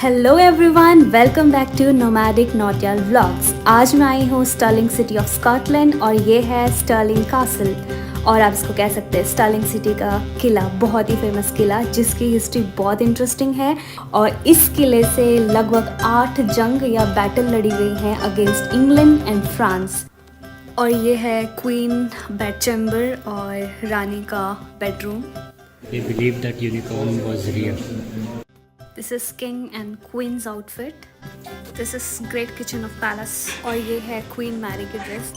Hello everyone, welcome back to nomadic nautical vlogs. आज मैं आई हूँ स्टर्लिंग सिटी ऑफ स्कॉटलैंड और ये है स्टर्लिंग कासल, और आप इसको कह सकते हैं स्टर्लिंग सिटी का किला। बहुत ही फेमस किला जिसकी हिस्ट्री बहुत इंटरेस्टिंग है और इस किले से लगभग 8 जंग या बैटल लड़ी गई हैं अगेंस्ट इंग्लैंड एंड फ्रांस। और ये है क्वीन बेड चैम्बर और रानी का bedroom. They believed that unicorn was real. This is king and queen's outfit. This is great kitchen of palace. और ये है क्वीन मैरी की ड्रेस।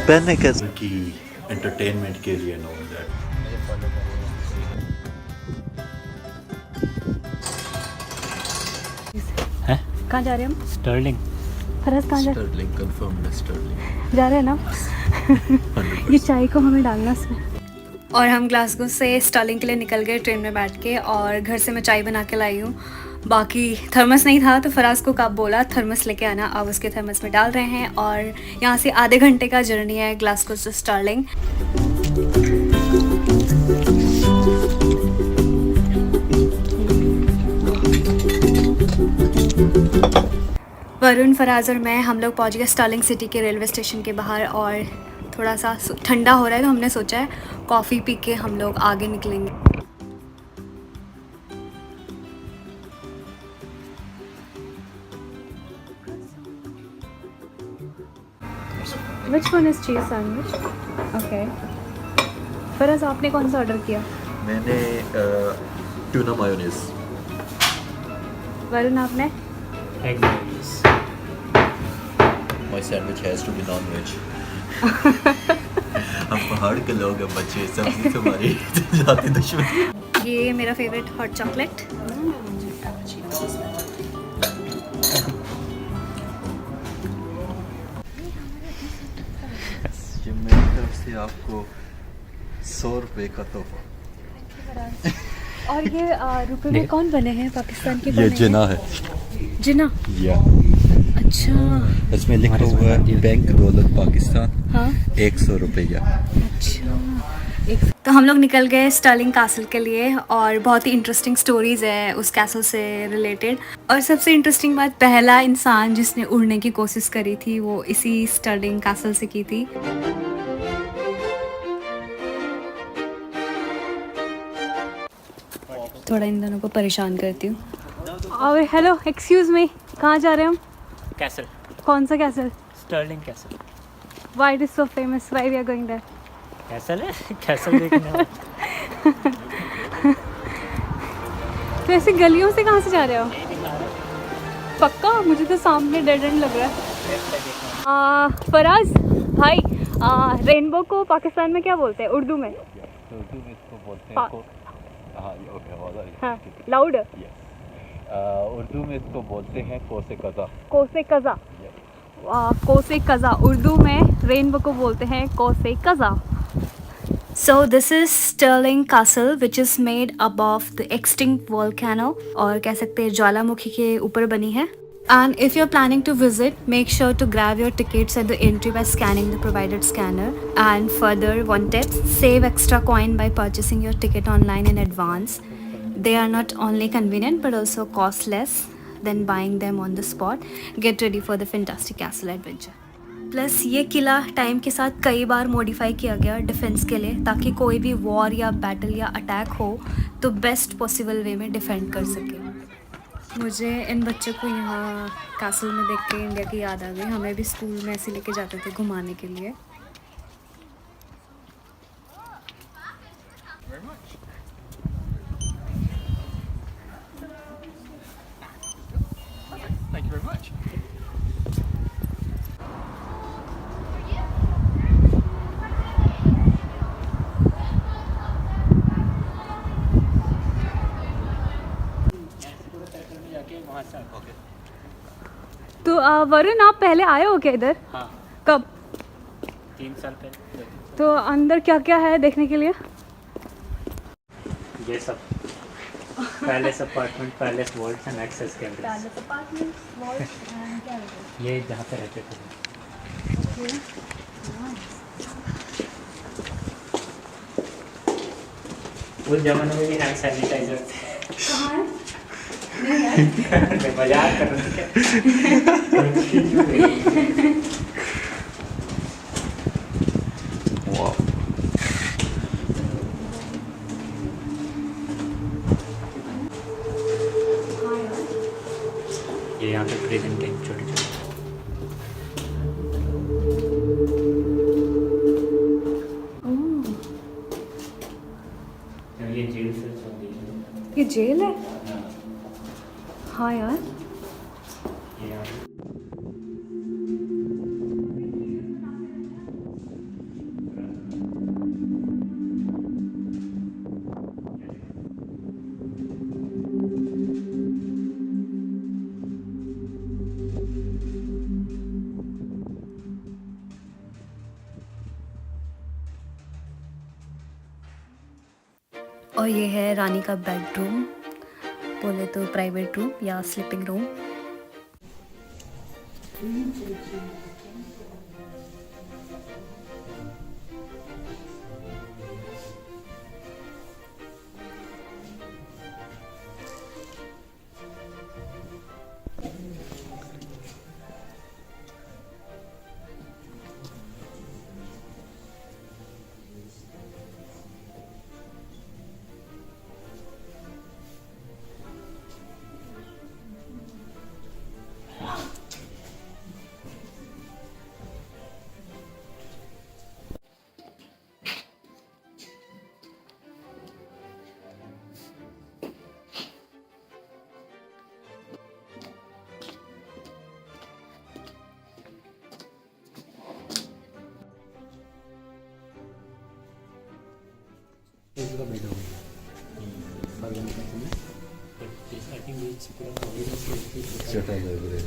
पहनने की एंटरटेनमेंट के लिए नो दैट। हैं? कहाँ जा रहे हैं हम? Sterling. फरस कहाँ जा रहे हैं? स्टर्लिंग कंफर्म्ड है, स्टर्लिंग जा रहे हैं ना? 100%। ये चाय को हमें डालना इसमें। और हम ग्लासगो से स्टर्लिंग के लिए निकल गए ट्रेन में बैठ के, और घर से मैं चाय बना के लाई हूँ। बाकी थर्मस नहीं था तो फराज को कब बोला थर्मस लेके आना, अब उसके थर्मस में डाल रहे हैं। और यहाँ से आधे घंटे का जर्नी है ग्लासगो से स्टर्लिंग। वरुण, फराज और मैं हम लोग पहुँच गए स्टर्लिंग सिटी के रेलवे स्टेशन के बाहर, और थोड़ा सा ठंडा हो रहा है तो हमने सोचा है कॉफ़ी पी के हम लोग आगे निकलेंगे। Which one is cheese sandwich? Okay. Faraz, आपने कौन सा ऑर्डर किया? मैंने ट्यूना मायोनीज। वरुण, आपने? Egg mayonnaise. My sandwich has to be non veg. हम पहाड़ के लोग हैं बच्चे, सब्जी से हमारी जाती दुश्मन। ये मेरा फेवरेट हॉट चॉकलेट। ये मेरी तरफ से आपको 100 रुपए का तोहफा। और ये रुपए में कौन बने हैं? पाकिस्तान के ये बने जिना हैं? है। जिना? या अच्छा। इसमें लिखा हुआ है बैंक दौलत पाकिस्तान। हाँ। 100 रुपया। अच्छा। तो हम लोग निकल गए स्टर्लिंग कासल के लिए, और बहुत ही इंटरेस्टिंग स्टोरीज है उस कैसल से रिलेटेड। और सबसे इंटरेस्टिंग बात, पहला इंसान जिसने उड़ने की कोशिश करी थी वो इसी स्टर्लिंग कासल से की थी। थोड़ा इन दोनों को परेशान करती हूँ। और हेलो, एक्सक्यूज मी, कहाँ जा रहे हैं हम? Castle. कौन सा castle? Sterling Castle. Why it is so famous? Why we are going there? Castle है? Castle देखने वाला। तो ऐसे गलियों से कहाँ से जा रहे हो? पक्का? मुझे तो सामने डेड एंड लग रहा है। फराज भाई, रेनबो को पाकिस्तान में क्या बोलते हैं उर्दू में? उर्दू में इसको बोलते हैं हाँ, लाउड। उर्दू में इसको बोलते हैं कोसे कज़ा। कोसे कज़ा। कोसे कज़ा उर्दू में रेनबो को बोलते हैं कोसे कज़ा। So this is Stirling Castle which is made above the extinct volcano, और कह सकते हैं ज्वालामुखी के ऊपर बनी है। And if you're planning to visit, make sure to grab your tickets at the entry by scanning the provided scanner. And further, one tip, save extra coin by purchasing your ticket online in advance. They are not only convenient but also cost less than buying them on the spot. Get ready for the fantastic castle adventure. Plus ये किला time के साथ कई बार modify किया गया defence के लिए, ताकि कोई भी वॉर या बैटल या अटैक हो तो बेस्ट पॉसिबल वे में डिफेंड कर सके। मुझे इन बच्चों को यहाँ कैसल में देख के इंडिया की याद आ गई। हमें भी स्कूल में ऐसे लेके जाते थे घुमाने के लिए। Thank you very much. तो वरुण, आप पहले आए हो क्या इधर? हाँ। कब? 3 साल पहले। तो अंदर क्या क्या है देखने के लिए? ये सब palace apartment, palace vaults and access cameras. ये जहाँ पे रहते थे। उस जमाने में भी हैंड सैनिटाइजर थे। कहाँ मैं मजाक कर रहा था क्या? वाह, ये यहाँ पे प्रेजेंट है छोटे छोटे। ये जेल से ये जेल है? हाँ यार। ये यहाँ और ये है रानी का बेडरूम, बोले तो प्राइवेट रूम या स्लीपिंग रूम। इसका बेड हो गया। आई थिंक ये पूरा चटा लग रहे।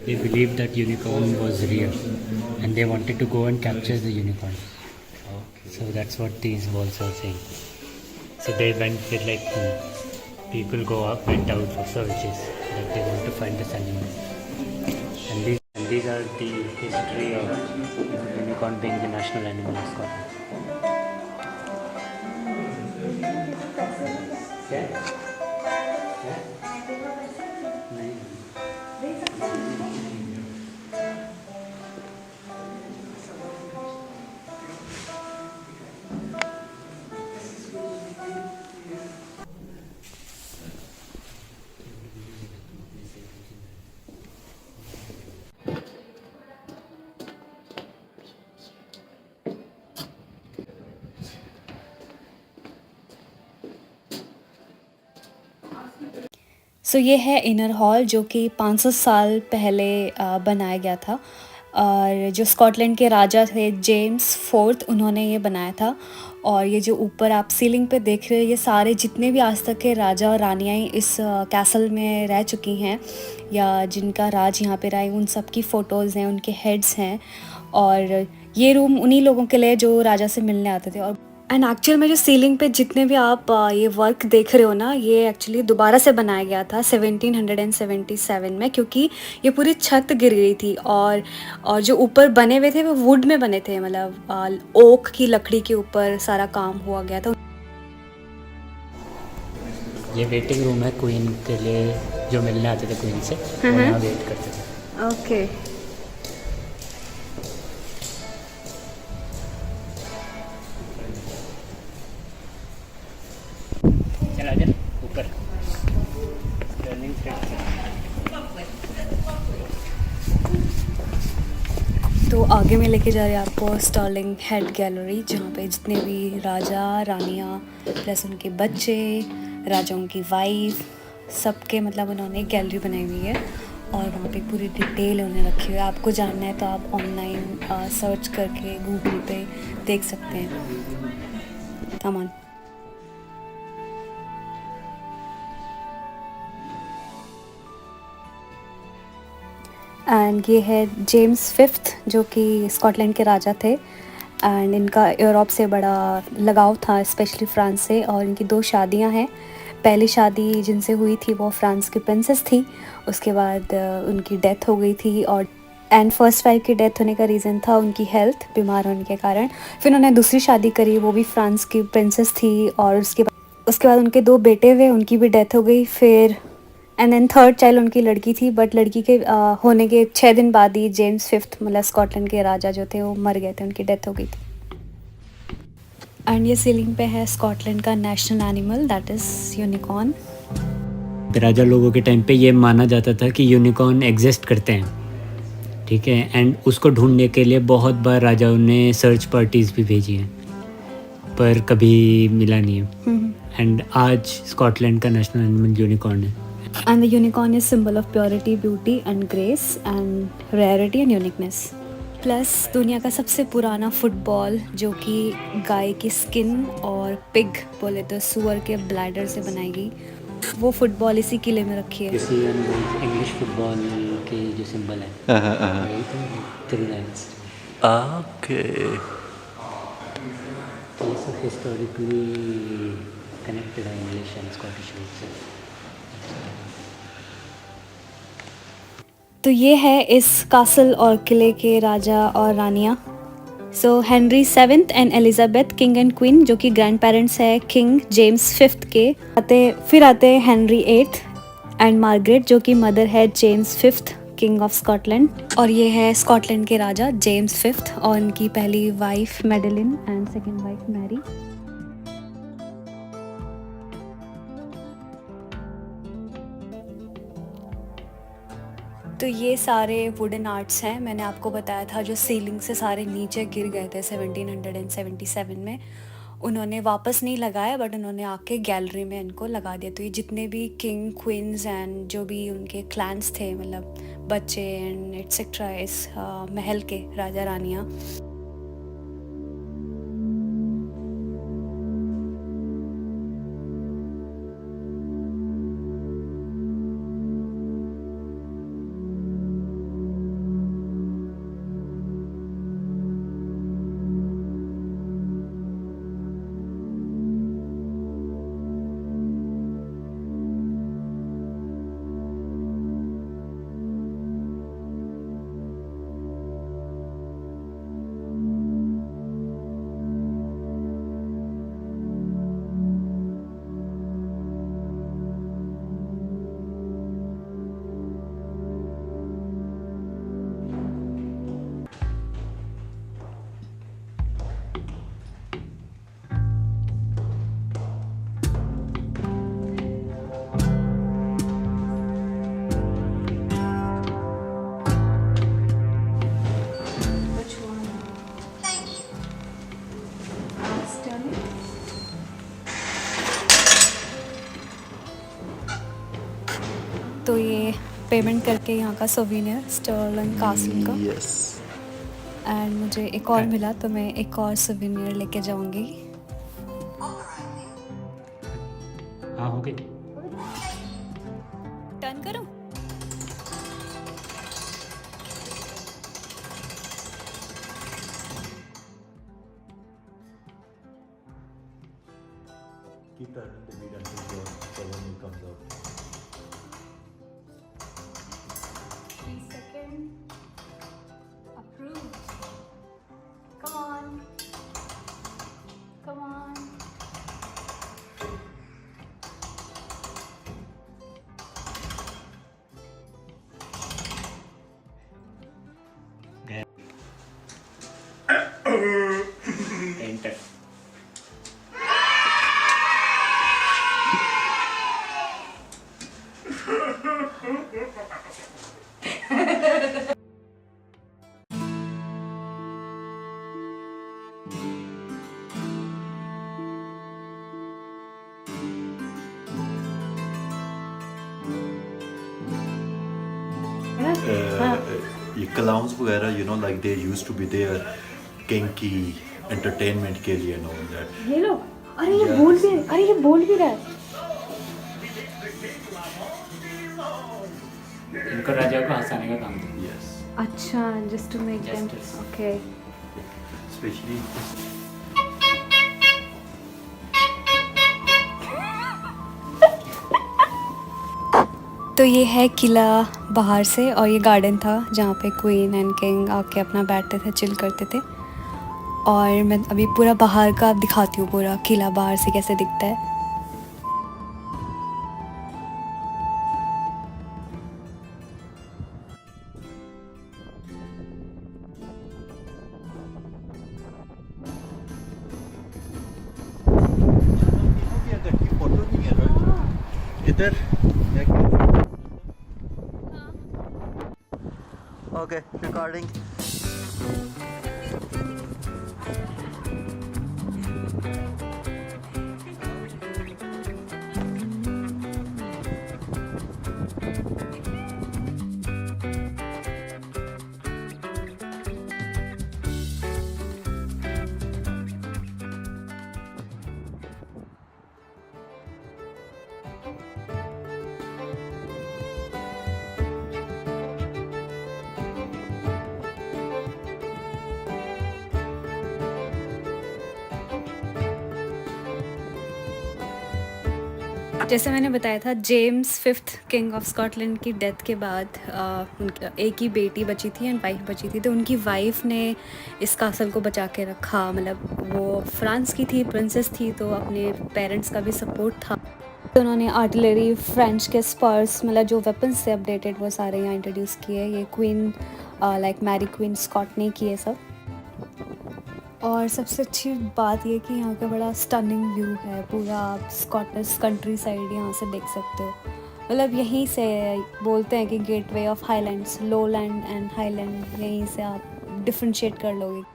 They believed that unicorn was real and they wanted to go and capture the unicorn. So that's what these walls are saying. So they went with like people went out for searches that they want to find this animal. And these are the history of unicorn being the national animal of Scotland. क्या? क्या? नहीं. सो ये है inner hall जो कि 500 साल पहले बनाया गया था, और जो स्कॉटलैंड के राजा थे जेम्स फोर्थ, उन्होंने ये बनाया था। और ये जो ऊपर आप सीलिंग पे देख रहे हो, ये सारे जितने भी आज तक के राजा और रानियाँ इस कैसल में रह चुकी हैं या जिनका राज यहाँ पे रहा है, उन सब की फ़ोटोज़ हैं, उनके हेड्स हैं। और ये रूम उन्हीं लोगों के लिए जो राजा से मिलने आते थे। और एंड एक्चुअल में जो सीलिंग पे जितने भी आप ये वर्क देख रहे हो ना, ये एक्चुअली दोबारा से बनाया गया था 1777 में, क्योंकि ये पूरी छत गिर गई थी। और जो ऊपर बने हुए थे वो वुड में बने थे, मतलब ओक की लकड़ी के ऊपर सारा काम हुआ गया था। ये वेटिंग रूम है क्वीन के लिए, जो मिलने आते थे क्वीन से, वो यहाँ वेट करते थे। ओके। चला जा ऊपर। तो आगे में लेके जा रहे हैं आपको स्टर्लिंग हेड गैलरी, जहाँ पे जितने भी राजा रानियाँ प्लस उनके बच्चे, राजाओं की वाइफ, सबके मतलब उन्होंने गैलरी बनाई हुई है। और वहाँ पे पूरी डिटेल उन्हें रखी हुई है। आपको जानना है तो आप ऑनलाइन सर्च करके गूगल पे देख सकते हैं। Come on. एंड ये है जेम्स फिफ्थ, जो कि स्कॉटलैंड के राजा थे। एंड इनका यूरोप से बड़ा लगाव था, स्पेशली फ्रांस से। और इनकी 2 शादियां हैं। पहली शादी जिनसे हुई थी वो फ्रांस की प्रिंसेस थी, उसके बाद उनकी डेथ हो गई थी। और एंड फर्स्ट वाइफ की डेथ होने का रीज़न था उनकी हेल्थ, बीमार होने के कारण। फिर उन्होंने दूसरी शादी करी, वो भी फ्रांस की प्रिंसेस थी, और उसके बाद उनके 2 बेटे हुए, उनकी भी डेथ हो गई। फिर एंड देन थर्ड चाइल्ड उनकी लड़की थी, बट लड़की के होने के 6 दिन बाद ही जेम्स फिफ्थ मतलब स्कॉटलैंड के राजा जो थे वो मर गए थे, उनकी डेथ हो गई थी। एंड ये सीलिंग पे है स्कॉटलैंड का national animal, that is unicorn. राजा लोगों के टाइम पे ये माना जाता था कि यूनिकॉर्न एग्जिस्ट करते हैं, ठीक है, एंड उसको ढूंढने के लिए बहुत बार राजाओं ने सर्च पार्टीज़ भी भेजी हैं, पर कभी मिला नहीं है। एंड आज स्कॉटलैंड का नेशनल एनिमल यूनिकॉर्न है। And the unicorn is symbol of purity, beauty and grace and rarity and uniqueness. Plus दुनिया का सबसे पुराना फुटबॉल जो कि गाय की स्किन और पिग बोले तो सुअर के ब्लैडर से बनाई गई, वो फुटबॉल इसी किले में रखी है। किसी इंग्लिश फुटबॉल के जो सिंबल है, थ्री लाइन्स। ओके। ये सब हिस्टोरिकली कनेक्टेड है इंग्लिश एंड स्कॉटिश रूट से। तो ये है इस कासल और किले के राजा और रानियाँ। So Henry 7th and Elizabeth king and queen जो कि ग्रैंड पेरेंट्स है किंग जेम्स 5th के। फिर आते हेनरी 8th एंड मार्गरेट जो कि मदर है James 5th king of Scotland. और ये है स्कॉटलैंड के राजा जेम्स 5th और उनकी पहली wife Madeleine and second wife Mary. तो ये सारे वुडन आर्ट्स हैं, मैंने आपको बताया था जो सीलिंग से सारे नीचे गिर गए थे 1777 में, उन्होंने वापस नहीं लगाया बट उन्होंने आके गैलरी में इनको लगा दिया। तो ये जितने भी किंग क्वींस एंड जो भी उनके क्लैंस थे, मतलब बच्चे एंड एट्सेट्रा, इस महल के राजा रानियाँ। तो ये पेमेंट करके यहाँ का सोवीनियर स्टर्लिंग कासल का। यस। एंड मुझे एक और मिला तो मैं एक और सोवीनियर लेके जाऊंगी। हाँ हो गई। टर्न करूँ? Keep turning the bead until your colony comes out. 3 seconds. Approved. Come on. Come on. Enter. ये क्लाउन्स वगैरह you know like they used to be there king की एंटरटेनमेंट के लिए, नो दैट। ये लो, अरे ये बोल भी, अरे ये बोल भी रहा है। इनको राजा को हंसाने का काम था। यस। अच्छा, just to make them okay. Specially तो ये है किला बाहर से, और ये गार्डन था जहाँ पे क्वीन एंड किंग आके अपना बैठते थे, चिल करते थे। और मैं अभी पूरा बाहर का दिखाती हूँ, पूरा किला बाहर से कैसे दिखता है। इधर ओके रिकॉर्डिंग। जैसे मैंने बताया था, James 5th king of Scotland की डेथ के बाद उनका एक ही बेटी बची थी एंड वाइफ बची थी। तो उनकी वाइफ ने इस कासल को बचा के रखा। मतलब वो फ्रांस की थी, प्रिंसेस थी, तो अपने पेरेंट्स का भी सपोर्ट था। तो उन्होंने आर्टिलरी, फ्रेंच के स्पर्स, मतलब जो वेपन्स थे अपडेटेड, वो सारे यहाँ इंट्रोड्यूस किए। ये queen like Mary queen Scot ने किए सब। और सबसे अच्छी बात ये कि यहाँ का बड़ा स्टनिंग व्यू है। पूरा आप स्कॉटिश कंट्री साइड यहाँ से देख सकते हो। मतलब यहीं से बोलते हैं कि gateway of highlands, lowland and highland, यहीं से आप डिफ्रेंशिएट कर लोगे।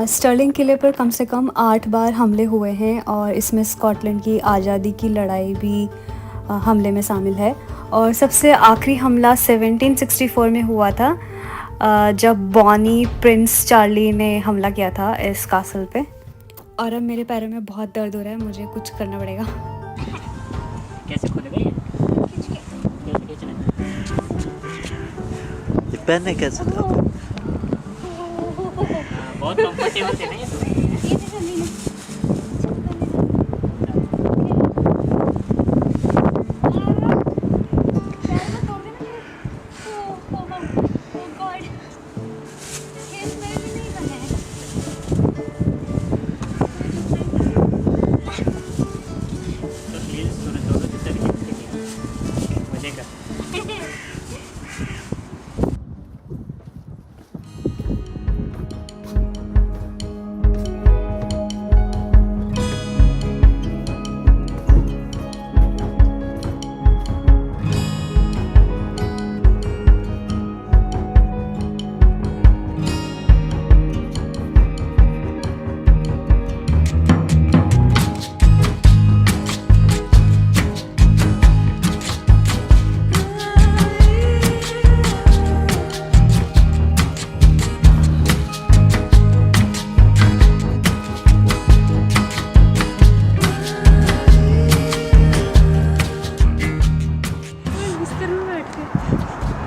स्टर्लिंग किले पर कम से कम 8 बार हमले हुए हैं, और इसमें स्कॉटलैंड की आज़ादी की लड़ाई भी हमले में शामिल है। और सबसे आखिरी हमला 1764 में हुआ था, जब बॉनी प्रिंस चार्ली ने हमला किया था इस कासल पे। और अब मेरे पैरों में बहुत दर्द हो रहा है, मुझे कुछ करना पड़ेगा। कैसे खोलेगा ये? ये पहनने कैसे था? बहुत कंफर्टेबल थे ना ये?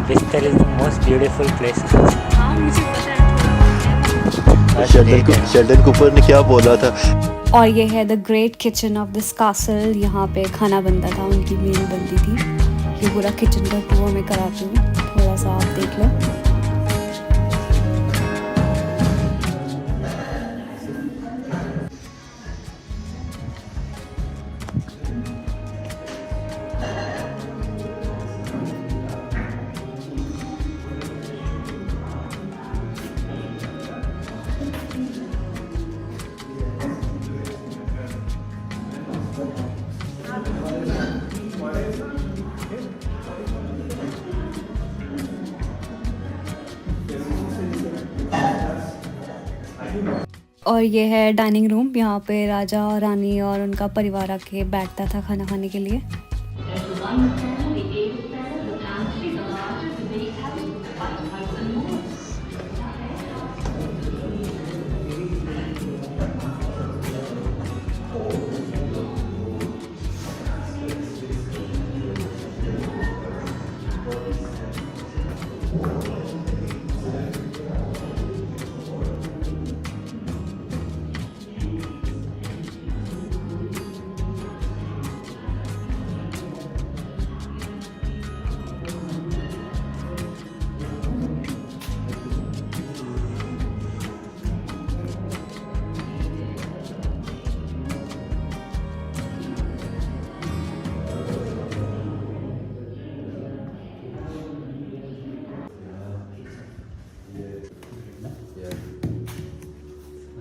Bristol is the most beautiful place. हाँ, मुझे पता है। शेल्डन कूपर ने क्या बोला था? और ये है the great kitchen of this castle. यहाँ पे खाना बनता था, उनकी मील बनती थी। ये पूरा किचन का टूर मैं कराती हूँ, थोड़ा सा आप देख लो। और ये है डाइनिंग रूम। यहाँ पे राजा और रानी और उनका परिवार आके बैठता था खाना खाने के लिए।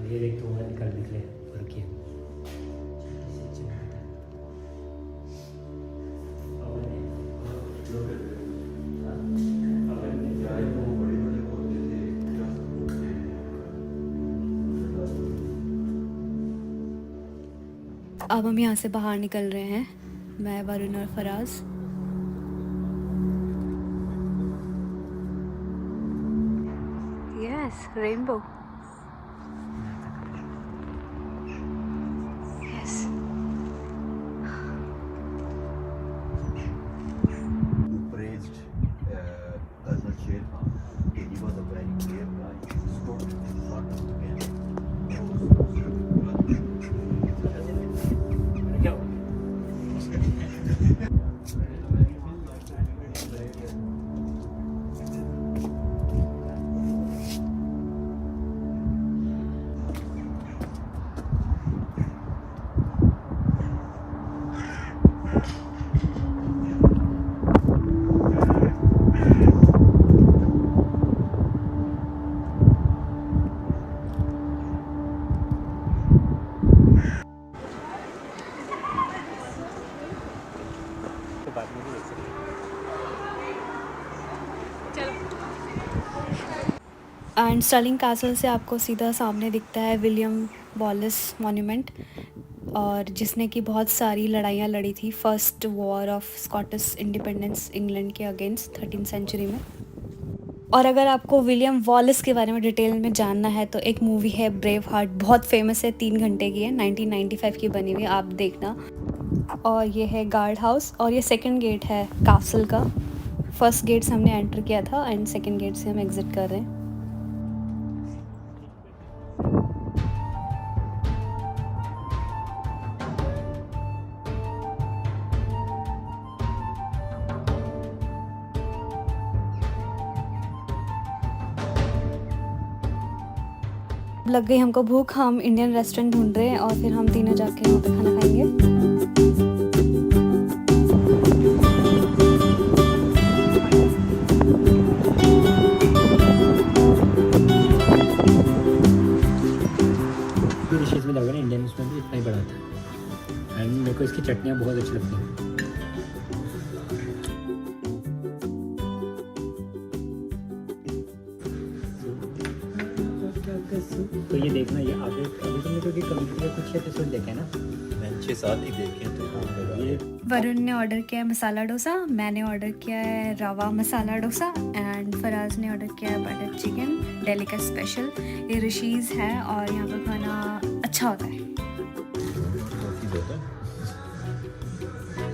ये देख तो वहाँ निकल निकले और किया अब हम यहाँ से बाहर निकल रहे हैं, मैं, वरुण और Faraz. Yes, rainbow. Yes. Who praised Azhar Sher Khan. He was a very brave guy. He stood in front of the camera. क्या हुआ? तो बाद में भी देख सकते हैं। एंड स्टर्लिंग कैसल से आपको सीधा सामने दिखता है विलियम वॉलेस मॉन्यूमेंट, और जिसने कि बहुत सारी लड़ाइयाँ लड़ी थी first war of Scottish independence England के अगेंस्ट 13th सेंचुरी में। और अगर आपको विलियम वॉलेस के बारे में डिटेल में जानना है तो एक मूवी है ब्रेव हार्ट, बहुत फेमस है, 3 घंटे की है, 1995 की बनी हुई है, आप देखना। और ये है गार्ड हाउस, और ये सेकंड गेट है कासल का। फर्स्ट गेट से हमने एंटर किया था एंड सेकंड गेट से हम एग्जिट कर रहे हैं। लग गई हमको भूख, हम इंडियन रेस्टोरेंट ढूंढ रहे हैं और फिर हम तीनों जाके वहाँ पे खाना खाएंगे। जो डिशेज में लगा ना इंडियन, उसमें भी इतना ही बड़ा था। एंड मेरे को इसकी चटनियाँ बहुत अच्छी लगती हैं। तो ये देखना, ये आगे अभी तुमने क्योंकि कम्युनिटी के कुछ एपिसोड देखे ना, मैंने 6-7 ही देखे हैं तो ये वरुण ने ऑर्डर किया है मसाला डोसा, मैंने ऑर्डर किया है रवा मसाला डोसा, एंड फराज ने ऑर्डर किया है बटर चिकन दिल्ली का स्पेशल। ये ऋषिज है और यहाँ पर खाना अच्छा होता है।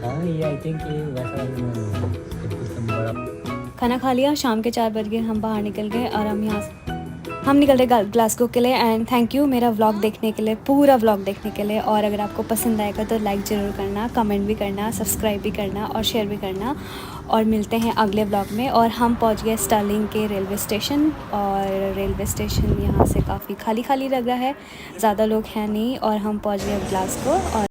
हाँ, ये आई थिंक ये वैसा एकदम बड़ा। खाना खा लिया, शाम के 4 बज गए, हम बाहर निकल गए और हम निकल रहे ग्लासगो के लिए। एंड थैंक यू मेरा व्लॉग देखने के लिए, पूरा व्लॉग देखने के लिए। और अगर आपको पसंद आएगा तो लाइक ज़रूर करना, कमेंट भी करना, सब्सक्राइब भी करना और शेयर भी करना। और मिलते हैं अगले व्लॉग में। और हम पहुंच गए स्टर्लिंग के रेलवे स्टेशन, और रेलवे स्टेशन यहाँ से काफ़ी खाली खाली लग रहा है, ज़्यादा लोग हैं नहीं, और हम पहुँच गए ग्लासगो। और